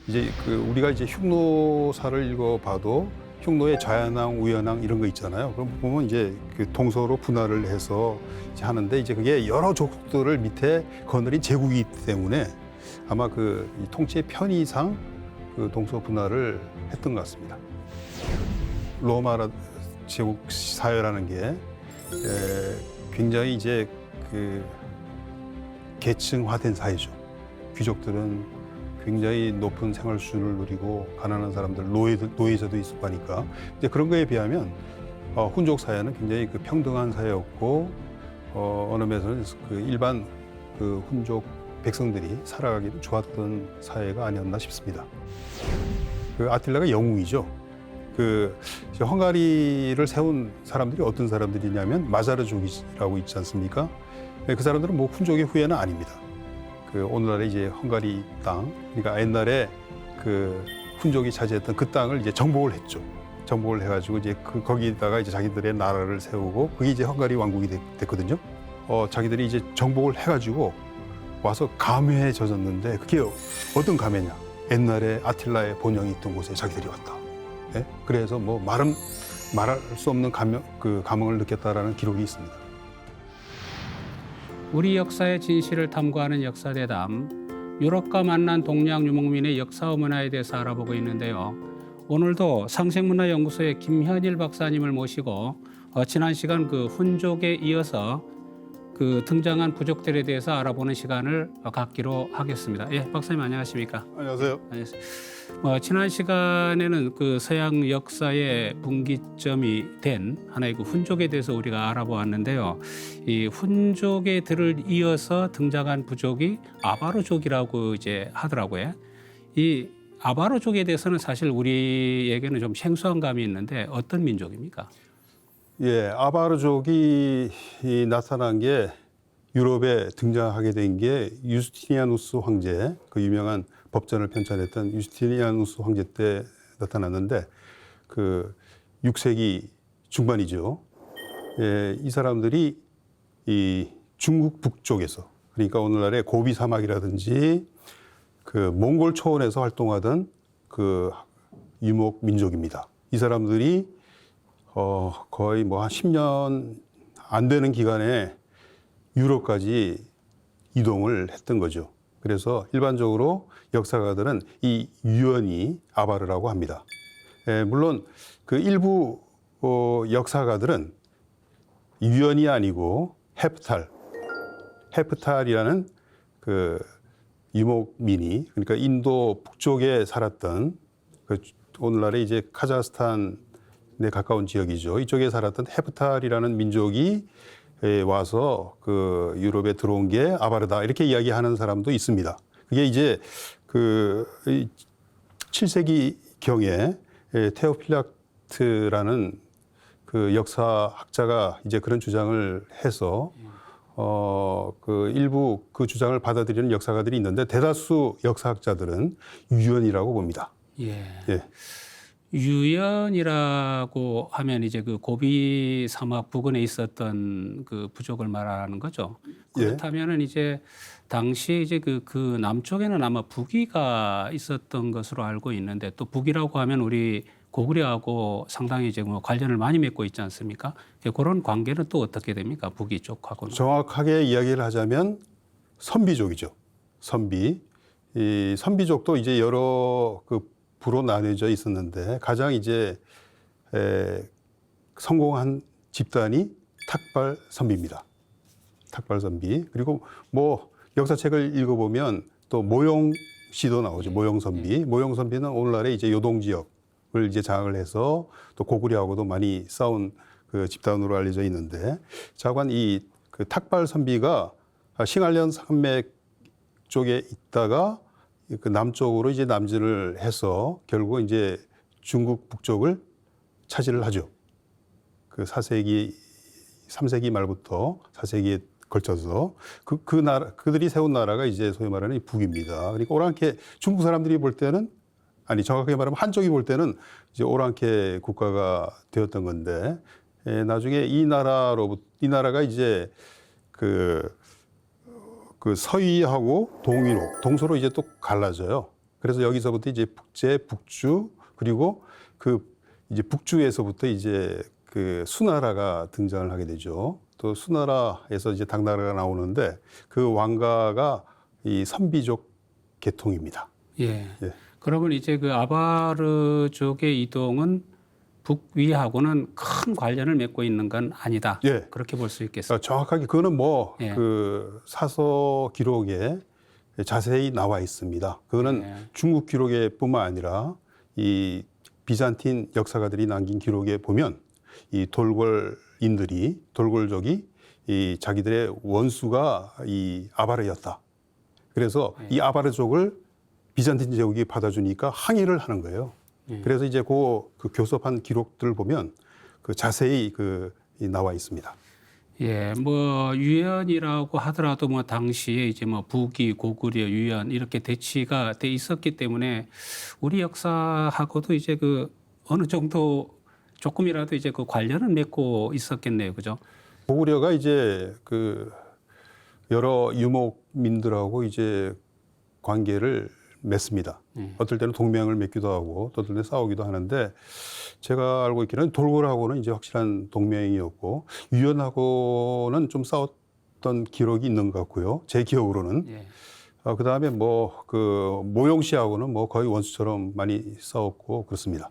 이제 우리가 이제 흉노사를 읽어봐도 흉노의 좌현왕, 우현왕 이런 거 있잖아요. 그럼 보면 이제 동서로 분할을 해서 이제 하는데 이제 그게 여러 족들을 밑에 거느린 제국이기 때문에 아마 이 통치의 편의상 동서 분할을 했던 것 같습니다. 로마 제국 사회라는 게 굉장히 이제 계층화된 사회죠. 귀족들은 굉장히 높은 생활 수준을 누리고 가난한 사람들, 노예자도 있고 하니까 이제 그런 거에 비하면 훈족 사회는 굉장히 평등한 사회였고 어느 면에서는 일반 훈족 백성들이 살아가기도 좋았던 사회가 아니었나 싶습니다. 아틸라가 영웅이죠. 헝가리를 세운 사람들이 어떤 사람들이냐면 마자르족이라고 있지 않습니까? 그 사람들은 뭐 훈족의 후예는 아닙니다. 오늘날의 이제 헝가리 땅, 그러니까 옛날에 훈족이 차지했던 그 땅을 이제 정복을 했죠. 정복을 해가지고 이제 거기다가 이제 자기들의 나라를 세우고 그게 이제 헝가리 왕국이 됐거든요. 자기들이 이제 정복을 해가지고 와서 감회에 젖었는데 그게 어떤 감회냐? 옛날에 아틸라의 본영이 있던 곳에 자기들이 왔다. 네? 그래서 뭐 말할 수 없는 감흥을 느꼈다라는 기록이 있습니다. 우리 역사의 진실을 탐구하는 역사대담, 유럽과 만난 동양 유목민의 역사와 문화에 대해서 알아보고 있는데요. 오늘도 상생문화연구소의 김현일 박사님을 모시고 지난 시간 훈족에 이어서 등장한 부족들에 대해서 알아보는 시간을 갖기로 하겠습니다. 예, 박사님 안녕하십니까? 안녕하세요. 지난 시간에는 서양 역사의 분기점이 된 하나의 훈족에 대해서 우리가 알아보았는데요. 이 훈족의 들을 이어서 등장한 부족이 아바르족이라고 이제 하더라고요. 이 아바르족에 대해서는 사실 우리에게는 좀 생소한 감이 있는데 어떤 민족입니까? 예, 아바르족이 나타난 게 유럽에 등장하게 된 게 유스티니아누스 황제, 그 유명한 법전을 편찬했던 유스티니아누스 황제 때 나타났는데 6세기 중반이죠. 예, 이 사람들이 이 중국 북쪽에서, 그러니까 오늘날의 고비 사막이라든지 몽골 초원에서 활동하던 유목 민족입니다. 이 사람들이 거의 뭐 한 10년 안 되는 기간에 유럽까지 이동을 했던 거죠. 그래서 일반적으로 역사가들은 이 유연이 아바르라고 합니다. 물론 일부 역사가들은 유연이 아니고 헤프탈이라는 유목민이, 그러니까 인도 북쪽에 살았던 오늘날의 이제 카자흐스탄에 가까운 지역이죠. 이쪽에 살았던 헤프탈이라는 민족이 와서 유럽에 들어온 게 아바르다 이렇게 이야기하는 사람도 있습니다. 그게 이제 7세기 경에 테오필락트라는 역사학자가 이제 그런 주장을 해서 일부 주장을 받아들이는 역사가들이 있는데 대다수 역사학자들은 유연이라고 봅니다. 예. 예. 유연이라고 하면 이제 고비 사막 부근에 있었던 부족을 말하는 거죠. 그렇다면은 이제 당시에 이제 그 남쪽에는 아마 북이가 있었던 것으로 알고 있는데, 또 북이라고 하면 우리 고구려하고 상당히 이제 관련을 많이 맺고 있지 않습니까? 그런 관계는 또 어떻게 됩니까? 북이 쪽하고는. 정확하게 이야기를 하자면 선비족이죠. 선비. 이 선비족도 이제 여러 부로 나뉘어져 있었는데 가장 이제 성공한 집단이 탁발 선비입니다. 탁발 선비. 그리고 뭐 역사책을 읽어보면 또 모용시도 나오죠. 모용 선비. 모용 선비는 오늘날의 이제 요동 지역을 이제 장악을 해서 또 고구려하고도 많이 싸운 집단으로 알려져 있는데, 자관 이 탁발 선비가 싱알련 산맥 쪽에 있다가 남쪽으로 이제 남진을 해서 결국 이제 중국 북쪽을 차지를 하죠. 4세기, 3세기 말부터 4세기에 걸쳐서 그들이 세운 나라가 이제 소위 말하는 북입니다. 그러니까 오랑캐 중국 사람들이 볼 때는, 아니 정확하게 말하면 한쪽이 볼 때는 이제 오랑캐 국가가 되었던 건데, 나중에 이 나라가 이제 서위하고 동서로 이제 또 갈라져요. 그래서 여기서부터 이제 북제, 북주 그리고 그 이제 북주에서부터 이제 그 수나라가 등장을 하게 되죠. 또 수나라에서 이제 당나라가 나오는데 그 왕가가 이 선비족 계통입니다. 예. 예. 그러면 이제 그 아바르족의 이동은 북위하고는 큰 관련을 맺고 있는 건 아니다. 예. 그렇게 볼 수 있겠습니다. 정확하게 그거는 뭐 예. 그 사서 기록에 자세히 나와 있습니다. 그거는 예. 중국 기록에뿐만 아니라 이 비잔틴 역사가들이 남긴 기록에 보면 이 돌골족이 이 자기들의 원수가 이 아바르였다. 그래서 이 아바르족을 비잔틴 제국이 받아주니까 항의를 하는 거예요. 그래서 이제 그 교섭한 기록들을 보면 그 자세히 나와 있습니다. 예, 뭐 유연이라고 하더라도 뭐 당시에 이제 뭐 북이, 고구려, 유연 이렇게 대치가 돼 있었기 때문에 우리 역사하고도 이제 그 어느 정도 조금이라도 이제 그 관련은 맺고 있었겠네요, 그죠? 고구려가 이제 그 여러 유목민들하고 이제 관계를 맺습니다. 어떨 때는 동맹을 맺기도 하고 또 어떨 때는 싸우기도 하는데 제가 알고 있기로는 돌고라고는 이제 확실한 동맹이었고 유연하고는 좀 싸웠던 기록이 있는 것 같고요. 제 기억으로는. 예. 그 다음에 뭐 그 모용씨하고는 뭐 거의 원수처럼 많이 싸웠고 그렇습니다.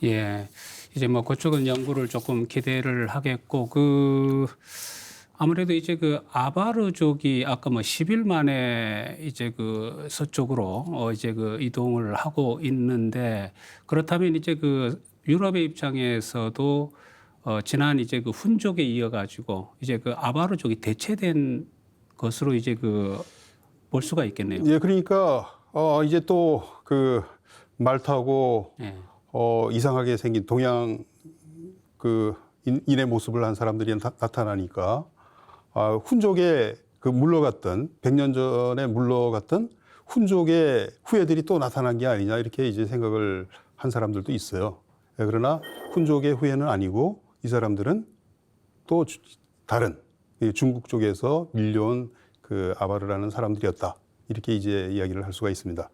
예. 이제 뭐 그쪽은 연구를 조금 기대를 하겠고 아무래도 이제 그 아바르족이 아까 뭐 10일 만에 이제 그 서쪽으로 이제 그 이동을 하고 있는데 그렇다면 이제 그 유럽의 입장에서도 지난 이제 그 훈족에 이어가지고 이제 그 아바르족이 대체된 것으로 이제 그 볼 수가 있겠네요. 예, 그러니까 이제 또 그 말 타고 예. 이상하게 생긴 동양 그 인의 모습을 한 사람들이 나타나니까 훈족에 그 물러갔던 100년 전에 물러갔던 훈족의 후예들이 또 나타난 게 아니냐 이렇게 이제 생각을 한 사람들도 있어요. 그러나 훈족의 후예는 아니고 이 사람들은 또 다른 중국 쪽에서 밀려온 그 아바르라는 사람들이었다. 이렇게 이제 이야기를 할 수가 있습니다.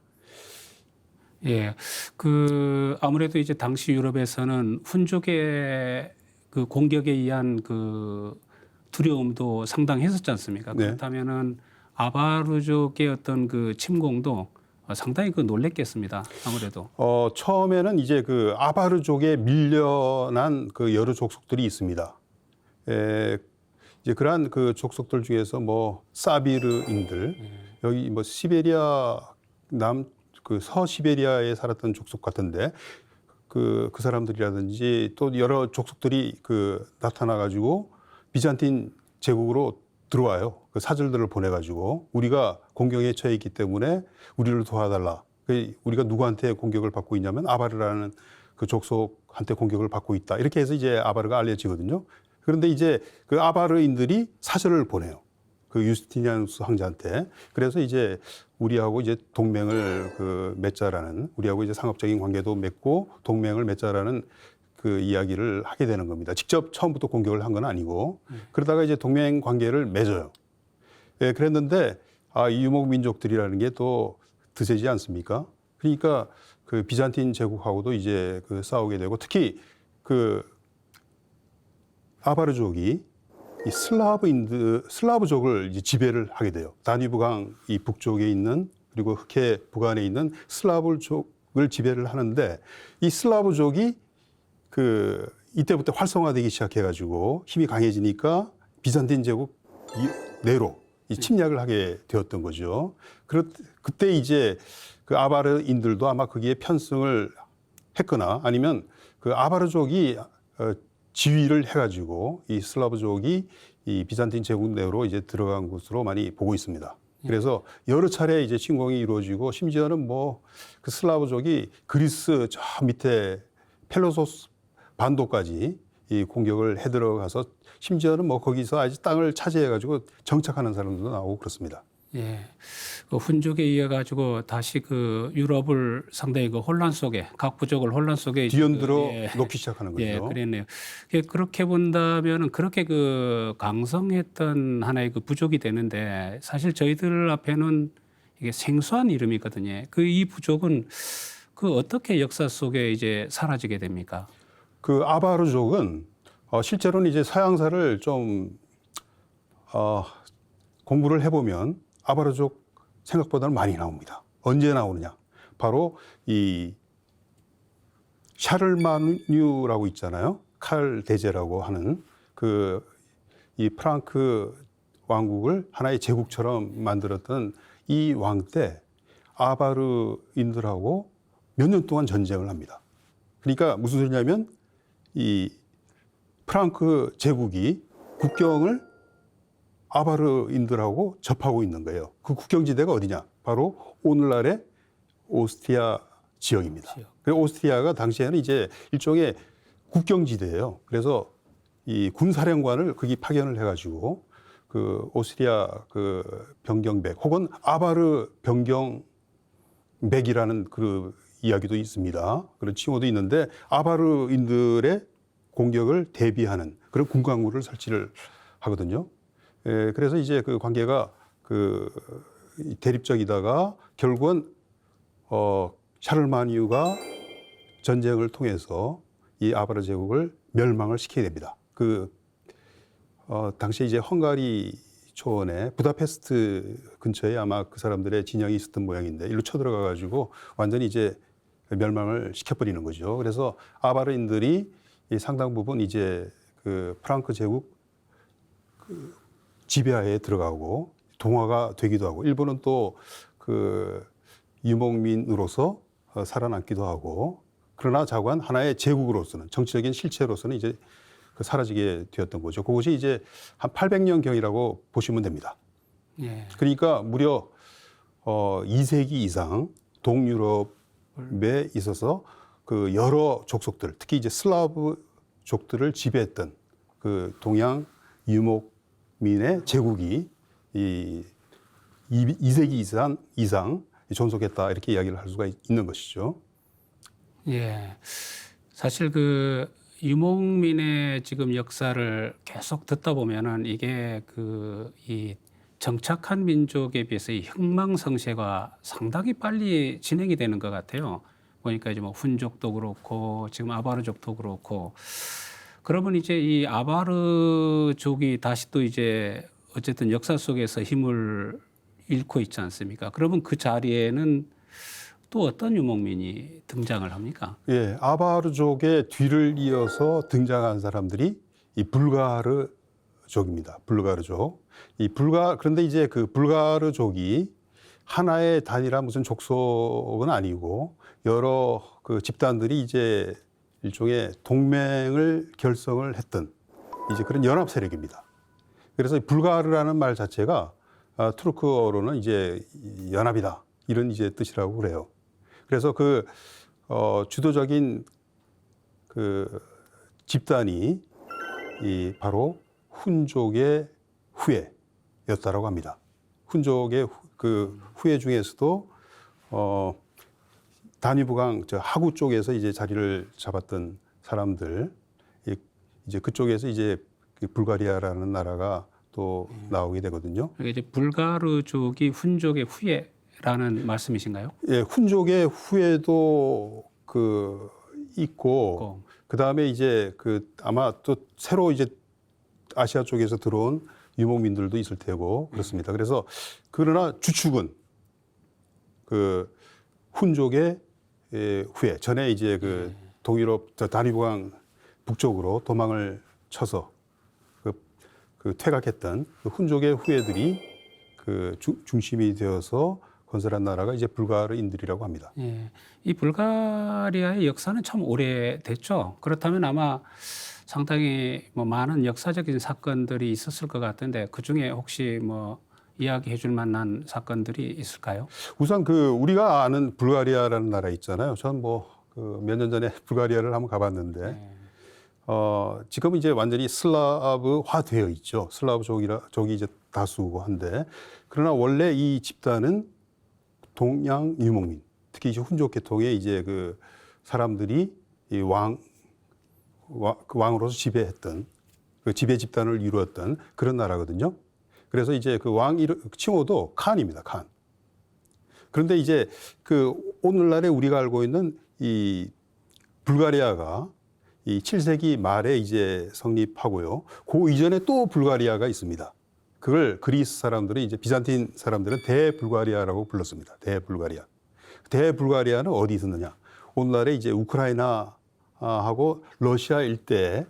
예, 그 아무래도 이제 당시 유럽에서는 훈족의 그 공격에 의한 그 두려움도 상당했었지 않습니까? 네. 그렇다면은 아바르족의 어떤 그 침공도 상당히 그 놀랬겠습니다. 아무래도. 처음에는 이제 그 아바르족에 밀려난 그 여러 족속들이 있습니다. 이제 그러한 그 족속들 중에서 뭐 사비르인들 여기 뭐 시베리아 그 서시베리아에 살았던 족속 같은데 그 사람들이라든지 또 여러 족속들이 그 나타나 가지고 비잔틴 제국으로 들어와요. 그 사절들을 보내 가지고 우리가 공격에 처해 있기 때문에 우리를 도와달라. 우리가 누구한테 공격을 받고 있냐면 아바르라는 그 족속한테 공격을 받고 있다. 이렇게 해서 이제 아바르가 알려지거든요. 그런데 이제 그 아바르인들이 사절을 보내요. 그 유스티니아누스 황제한테. 그래서 이제 우리하고 이제 동맹을 그 맺자라는 우리하고 이제 상업적인 관계도 맺고 동맹을 맺자라는 그 이야기를 하게 되는 겁니다. 직접 처음부터 공격을 한 건 아니고 그러다가 이제 동맹 관계를 맺어요. 예, 그랬는데 이 유목 민족들이라는 게 또 드세지 않습니까? 그러니까 그 비잔틴 제국하고도 이제 그 싸우게 되고 특히 그 아바르족이 이 슬라브족을 이제 지배를 하게 돼요. 다뉴브강 이 북쪽에 있는 그리고 흑해 북안에 있는 슬라브족을 지배를 하는데 이 슬라브족이 그 이때부터 활성화되기 시작해가지고 힘이 강해지니까 비잔틴 제국 내로 이 침략을 하게 되었던 거죠. 그때 이제 그 아바르인들도 아마 거기에 편승을 했거나 아니면 그 아바르족이 지휘를 해가지고 이 슬라브족이 이 비잔틴 제국 내로 이제 들어간 것으로 많이 보고 있습니다. 그래서 여러 차례 이제 침공이 이루어지고 심지어는 뭐 그 슬라브족이 그리스 저 밑에 펠로소스 반도까지 이 공격을 해 들어가서 심지어는 뭐 거기서 아직 땅을 차지해가지고 정착하는 사람들도 나오고 그렇습니다. 예. 그 훈족에 이어 가지고 다시 그 유럽을 상당히 그 혼란 속에 각 부족을 혼란 속에 뒤흔들어 놓기 시작하는 거죠. 예, 그랬네요. 그렇게 본다면은 그렇게 그 강성했던 하나의 그 부족이 되는데 사실 저희들 앞에는 이게 생소한 이름이거든요. 그 이 부족은 그 어떻게 역사 속에 이제 사라지게 됩니까? 그 아바르족은 실제로는 이제 서양사를 좀 공부를 해보면 아바르족 생각보다는 많이 나옵니다. 언제 나오느냐? 바로 이 샤를마뉴라고 있잖아요. 칼 대제라고 하는 이 프랑크 왕국을 하나의 제국처럼 만들었던 이 왕 때 아바르인들하고 몇 년 동안 전쟁을 합니다. 그러니까 무슨 소리냐면 이 프랑크 제국이 국경을 아바르인들하고 접하고 있는 거예요. 그 국경지대가 어디냐? 바로 오늘날의 오스트리아 지역입니다. 그래서 오스트리아가 당시에는 이제 일종의 국경지대예요. 그래서 이 군사령관을 거기 파견을 해가지고 그 오스트리아 그 변경백 혹은 아바르 변경백이라는 그 이야기도 있습니다. 그런 칭호도 있는데 아바르인들의 공격을 대비하는 그런 군강구를 설치를 하거든요. 그래서 이제 그 관계가 그 대립적이다가 결국은 샤를마니우가 전쟁을 통해서 이 아바르 제국을 멸망을 시키게 됩니다. 당시에 이제 헝가리 초원에 부다페스트 근처에 아마 그 사람들의 진영이 있었던 모양인데 일로 쳐들어가 가지고 완전히 이제 멸망을 시켜버리는 거죠. 그래서 아바르인들이 상당 부분 이제 그 프랑크 제국 지배하에 들어가고 동화가 되기도 하고 일본은 또 그 유목민으로서 살아남기도 하고 그러나 자관 하나의 제국으로서는 정치적인 실체로서는 이제 사라지게 되었던 거죠. 그것이 이제 한 800년경이라고 보시면 됩니다. 예. 그러니까 무려 2세기 이상 동유럽에 있어서 그 여러 족속들, 특히 이제 슬라브족들을 지배했던 그 동양 유목민의 제국이 이 2세기 이상 존속했다 이렇게 이야기를 할 수가 있는 것이죠. 예. 사실 그 유목민의 지금 역사를 계속 듣다 보면은 이게 이 정착한 민족에 비해서 이 흥망성쇠가 상당히 빨리 진행이 되는 것 같아요. 보니까 이제 뭐 훈족도 그렇고 지금 아바르족도 그렇고 그러면 이제 이 아바르족이 다시 또 이제 어쨌든 역사 속에서 힘을 잃고 있지 않습니까? 그러면 그 자리에는 또 어떤 유목민이 등장을 합니까? 예, 아바르족의 뒤를 이어서 등장한 사람들이 이 불가르족입니다. 불가르족. 그런데 이제 그 불가르족이 하나의 단일한 무슨 족속은 아니고 여러 그 집단들이 이제 일종의 동맹을 결성을 했던 이제 그런 연합 세력입니다. 그래서 불가르라는 말 자체가 투르크어로는 이제 연합이다 이런 이제 뜻이라고 그래요. 그래서 주도적인 그 집단이 바로 훈족의 후예였다라고 합니다. 훈족의 그 후예 중에서도 다뉴브강 하구 쪽에서 이제 자리를 잡았던 사람들 이제 그쪽에서 이제 불가리아라는 나라가 또 나오게 되거든요. 그러니까 이제 불가르족이 훈족의 후예라는 말씀이신가요? 예, 훈족의 후예도 있고 그다음에 이제 아마 또 새로 이제 아시아 쪽에서 들어온 유목민들도 있을 테고 그렇습니다. 그래서 그러나 주축은 훈족의 후예 전에 이제 동유럽 다뉴브강 북쪽으로 도망을 쳐서 퇴각했던 훈족의 후예들이 중심이 되어서 건설한 나라가 이제 불가르인들이라고 합니다. 예. 이 불가리아의 역사는 참 오래됐죠. 그렇다면 아마 상당히 뭐 많은 역사적인 사건들이 있었을 것 같은데 그 중에 혹시 뭐 이야기해 줄 만한 사건들이 있을까요? 우선 우리가 아는 불가리아라는 나라 있잖아요. 저는 몇 년 전에 불가리아를 한번 가봤는데 지금은 이제 완전히 슬라브화 되어 있죠. 슬라브족이 이제 다수고 한데 그러나 원래 이 집단은 동양 유목민, 특히 이제 훈족 계통의 이제 사람들이 이 왕으로서 지배했던 지배 집단을 이루었던 그런 나라거든요. 그래서 이제 왕 칭호도 칸입니다. 칸. 그런데 이제 그 오늘날에 우리가 알고 있는 이 불가리아가 이 7세기 말에 이제 성립하고요. 그 이전에 또 불가리아가 있습니다. 그걸 그리스 사람들은 이제 비잔틴 사람들은 대불가리아라고 불렀습니다. 대불가리아. 대불가리아는 어디 있었느냐? 오늘날에 이제 우크라이나하고 러시아 일대에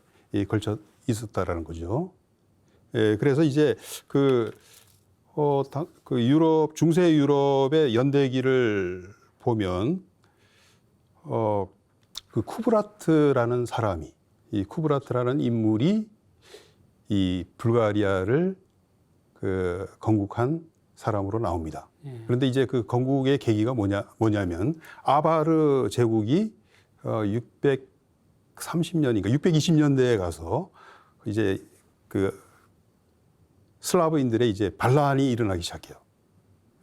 걸쳐 있었다라는 거죠. 예, 그래서 이제 그 유럽, 중세 유럽의 연대기를 보면, 그 쿠브라트라는 사람이, 이 쿠브라트라는 인물이 이 불가리아를 그 건국한 사람으로 나옵니다. 그런데 이제 그 건국의 계기가 뭐냐면 아바르 제국이 630년인가 620년대에 가서 이제 그 슬라브인들의 이제 반란이 일어나기 시작해요.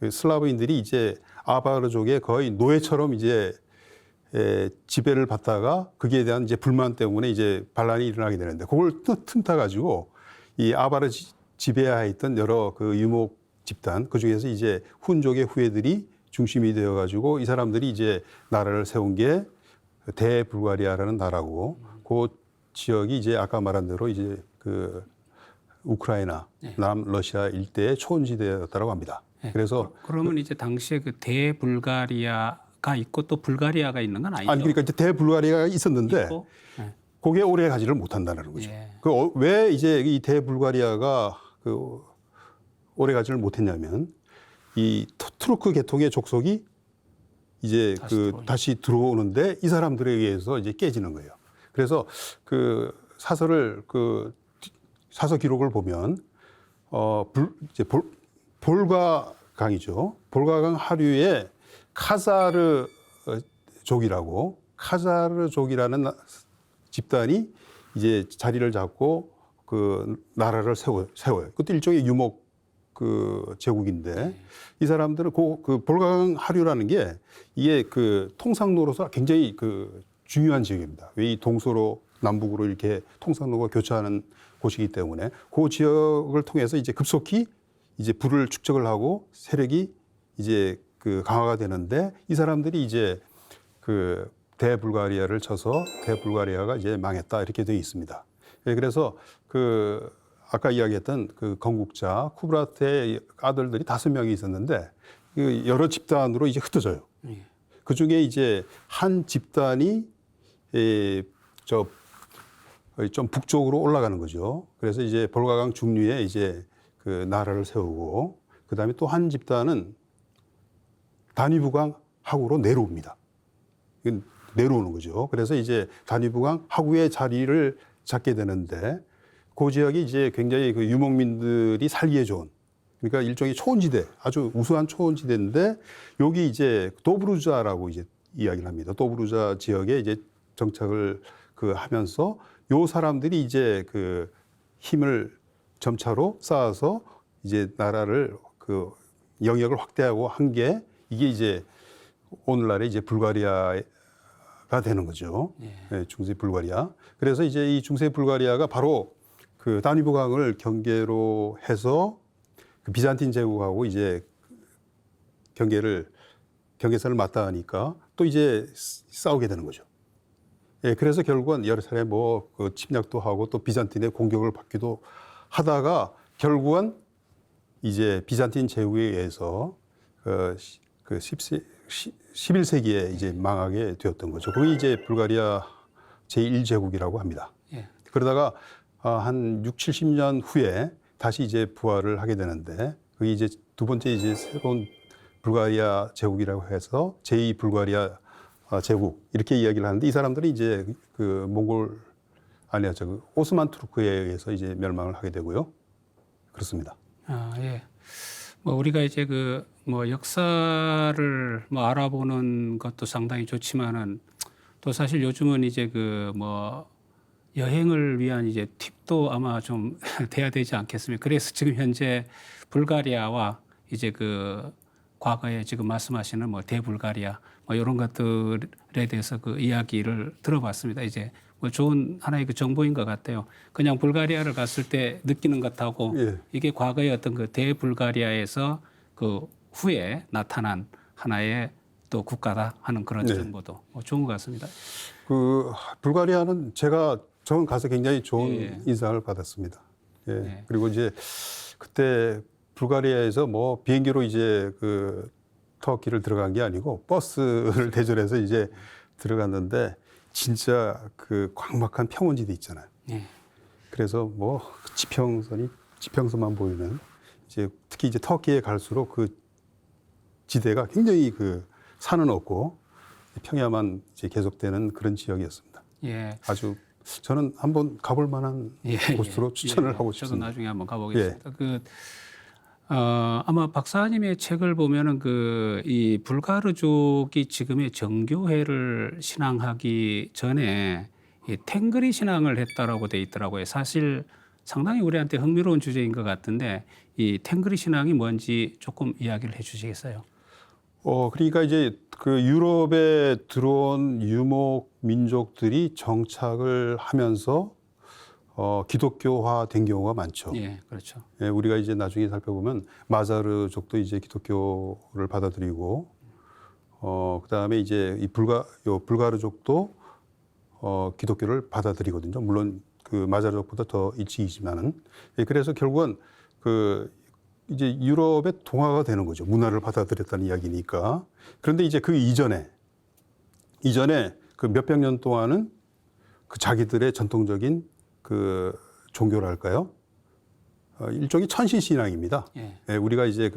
슬라브인들이 이제 아바르족의 거의 노예처럼 이제 지배를 받다가 거기에 대한 이제 불만 때문에 이제 반란이 일어나게 되는데 그걸 틈타 가지고 이 아바르 지배하에 있던 여러 그 유목 집단 그 중에서 이제 훈족의 후예들이 중심이 되어 가지고 이 사람들이 이제 나라를 세운 게 대불가리아라는 나라고 그 지역이 이제 아까 말한 대로 이제 그 우크라이나, 남러시아 일대의 초원지대였다고 합니다. 그래서 그러면 이제 당시에 그 대불가리아가 있고 또 불가리아가 있는 건 아니죠? 아니 그러니까 이제 대불가리아가 있었는데 있고? 그게 오래 가지를 못한다는 거죠. 예. 왜 이제 이 대불가리아가 그 오래 가지를 못했냐면 이 투르크 계통의 족속이 이제 다시 들어오는데 이 사람들에 의해서 이제 깨지는 거예요. 그래서 그 사설을 사서 기록을 보면 이제 볼가강이죠. 볼가강 하류에 카자르족이라고 카자르족이라는 집단이 이제 자리를 잡고 그 나라를 세워요. 그것도 일종의 유목 그 제국인데 이 사람들은 그 볼가강 하류라는 게 이게 그 통상로로서 굉장히 그 중요한 지역입니다. 왜 이 동서로 남북으로 이렇게 통상로가 교차하는 곳이기 때문에 그 지역을 통해서 이제 급속히 이제 부를 축적을 하고 세력이 이제 그 강화가 되는데 이 사람들이 이제 그 대불가리아를 쳐서 대불가리아가 이제 망했다 이렇게 되어 있습니다. 예, 그래서 그 아까 이야기했던 그 건국자 쿠브라트의 아들들이 5명이 있었는데 그 여러 집단으로 이제 흩어져요. 그 중에 이제 한 집단이 좀 북쪽으로 올라가는 거죠. 그래서 이제 볼가강 중류에 이제 그 나라를 세우고 그 다음에 또 한 집단은 다니브강 하구로 내려옵니다. 내려오는 거죠. 그래서 이제 다니브강 하구의 자리를 잡게 되는데 그 지역이 이제 굉장히 그 유목민들이 살기에 좋은 그러니까 일종의 초원지대 아주 우수한 초원지대인데 여기 이제 도브루자라고 이제 이야기를 합니다. 도브루자 지역에 이제 정착을 하면서 요 사람들이 이제 그 힘을 점차로 쌓아서 이제 나라를 그 영역을 확대하고 한 게 이게 이제 오늘날의 이제 불가리아가 되는 거죠. 네, 중세 불가리아. 그래서 이제 이 중세 불가리아가 바로 그 다니브강을 경계로 해서 그 비잔틴 제국하고 이제 경계선을 맞닿으니까 또 이제 싸우게 되는 거죠. 예, 그래서 결국은 여러 차례 그 침략도 하고 또 비잔틴의 공격을 받기도 하다가 결국은 이제 비잔틴 제국에 의해서 그 11세기에 이제 망하게 되었던 거죠. 그게 이제 불가리아 제1제국이라고 합니다. 예. 그러다가 한 6, 70년 후에 다시 이제 부활을 하게 되는데 그게 이제 두 번째 이제 새로운 불가리아 제국이라고 해서 제2 불가리아 제국 이렇게 이야기를 하는데 이 사람들이 이제 그 몽골 그 오스만 투르크에 의해서 이제 멸망을 하게 되고요. 그렇습니다. 예. 우리가 이제 역사를 알아보는 것도 상당히 좋지만은 또 사실 요즘은 이제 여행을 위한 이제 팁도 아마 좀 돼야 되지 않겠습니까? 그래서 지금 현재 불가리아와 이제 과거에 지금 말씀하시는 대불가리아 이런 것들에 대해서 이야기를 들어봤습니다. 이제 좋은 하나의 정보인 것 같아요. 그냥 불가리아를 갔을 때 느끼는 것하고 예. 이게 과거의 어떤 대불가리아에서 후에 나타난 하나의 또 국가다 하는 그런 네. 정보도 좋은 것 같습니다. 그 불가리아는 저는 가서 굉장히 좋은 예. 인상을 받았습니다. 예. 네. 그리고 이제 그때 불가리아에서 뭐 비행기로 이제 그 터키를 들어간 게 아니고 버스를 대절해서 이제 들어갔는데 진짜 그 광막한 평원지대 있잖아요. 네. 그래서 뭐 지평선만 보이는 이제 특히 이제 터키에 갈수록 그 지대가 굉장히 그 산은 없고 평야만 이제 계속되는 그런 지역이었습니다. 예. 아주 저는 한번 가볼 만한 곳으로 추천을 하고 저도 싶습니다. 나중에 한번 가보겠습니다. 아마 박사님의 책을 보면은 이 불가르족이 지금의 정교회를 신앙하기 전에 이 탱그리 신앙을 했다라고 돼 있더라고요. 사실 상당히 우리한테 흥미로운 주제인 것 같은데 이 탱그리 신앙이 뭔지 조금 이야기를 해주시겠어요? 그러니까 이제 그 유럽에 들어온 유목 민족들이 정착을 하면서 기독교화된 경우가 많죠. 예, 그렇죠. 예, 우리가 이제 나중에 살펴보면 마자르족도 이제 기독교를 받아들이고, 그다음에 이제 이 불가르족도 기독교를 받아들이거든요. 물론 그 마자르족보다 더 일찍이지만은. 예, 그래서 결국은 이제 유럽의 동화가 되는 거죠. 문화를 받아들였다는 이야기니까. 그런데 이제 그 이전에 그 몇백 년 동안은 그 자기들의 전통적인 그 종교랄까요? 일종의 천신 신앙입니다. 예. 예, 우리가 이제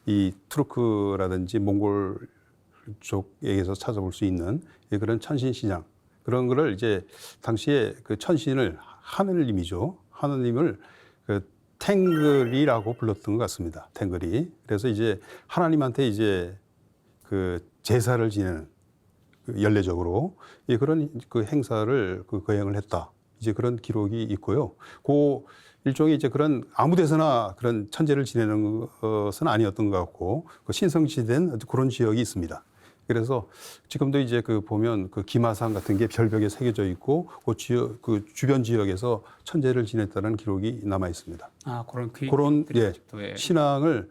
이 투르크라든지 몽골족에게서 찾아볼 수 있는 그런 천신 신앙 그런 거를 이제 당시에 그 천신을 하느님이죠. 하느님을 탱글이라고 불렀던 것 같습니다. 탱글이. 그래서 이제 하나님한테 이제 그 제사를 지내는 연례적으로 그런 그 행사를 거행을 했다. 이제 그런 기록이 있고요. 그 일종의 이제 그런 아무 데서나 그런 천제를 지내는 것은 아니었던 것 같고 그 신성시된 그런 지역이 있습니다. 그래서 지금도 이제 보면 기마산 같은 게 별벽에 새겨져 있고 그 주변 지역에서 천제를 지냈다는 기록이 남아 있습니다. 아, 그런 예. 신앙을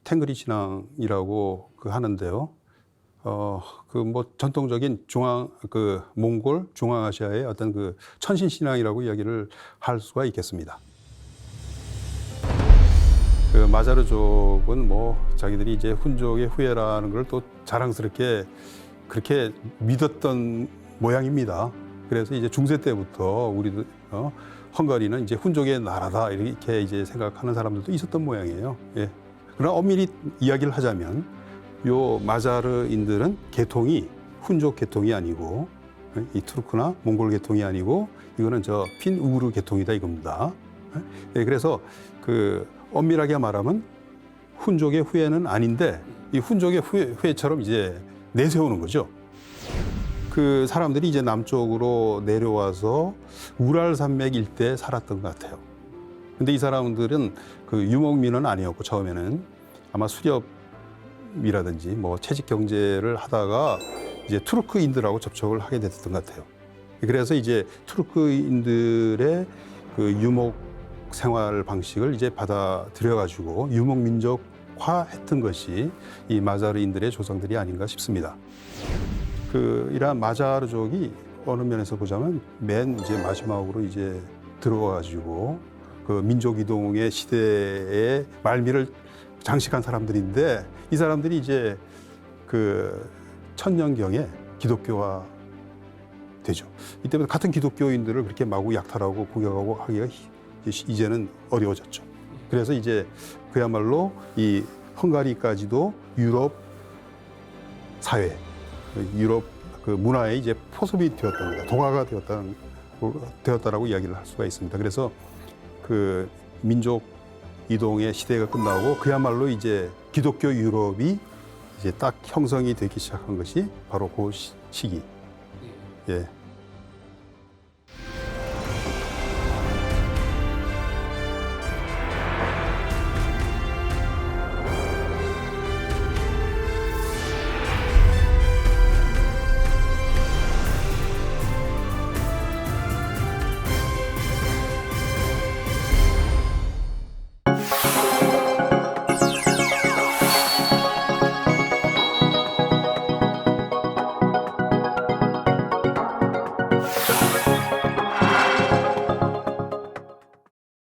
탱그리 신앙이라고 하는데요. 뭐 전통적인 몽골 중앙아시아의 어떤 천신 신앙이라고 이야기를 할 수가 있겠습니다. 마자르족은 뭐 자기들이 이제 훈족의 후예라는 걸 또 자랑스럽게 그렇게 믿었던 모양입니다. 그래서 이제 중세 때부터 우리도 헝가리는 이제 훈족의 나라다 이렇게 이제 생각하는 사람들도 있었던 모양이에요. 예. 그러나 엄밀히 이야기를 하자면 요 마자르인들은 계통이 훈족 계통이 아니고 이 투르크나 몽골 계통이 아니고 이거는 핀우르 계통이다 이겁니다. 예. 그래서 엄밀하게 말하면 훈족의 후예는 아닌데 이 훈족의 후예처럼 이제 내세우는 거죠. 그 사람들이 이제 남쪽으로 내려와서 우랄 산맥 일대에 살았던 것 같아요. 근데 이 사람들은 유목민은 아니었고 처음에는 아마 수렵이라든지 뭐 채집 경제를 하다가 이제 투르크인들하고 접촉을 하게 됐던 것 같아요. 그래서 이제 투르크인들의 유목 생활 방식을 이제 받아들여 가지고 유목 민족화했던 것이 이 마자르인들의 조상들이 아닌가 싶습니다. 이러한 마자르족이 어느 면에서 보자면 맨 이제 마지막으로 이제 들어와 가지고 민족 이동의 시대의 말미를 장식한 사람들인데 이 사람들이 이제 천년경에 기독교화 되죠. 이때부터 같은 기독교인들을 그렇게 마구 약탈하고 공격하고 하기가 이제는 어려워졌죠. 그래서 이제 그야말로 이 헝가리까지도 유럽 사회, 유럽 문화에 이제 포섭이 되었답니다. 동화가 되었다라고 이야기를 할 수가 있습니다. 그래서 민족 이동의 시대가 끝나고 그야말로 이제 기독교 유럽이 이제 딱 형성이 되기 시작한 것이 바로 그 시기. 예.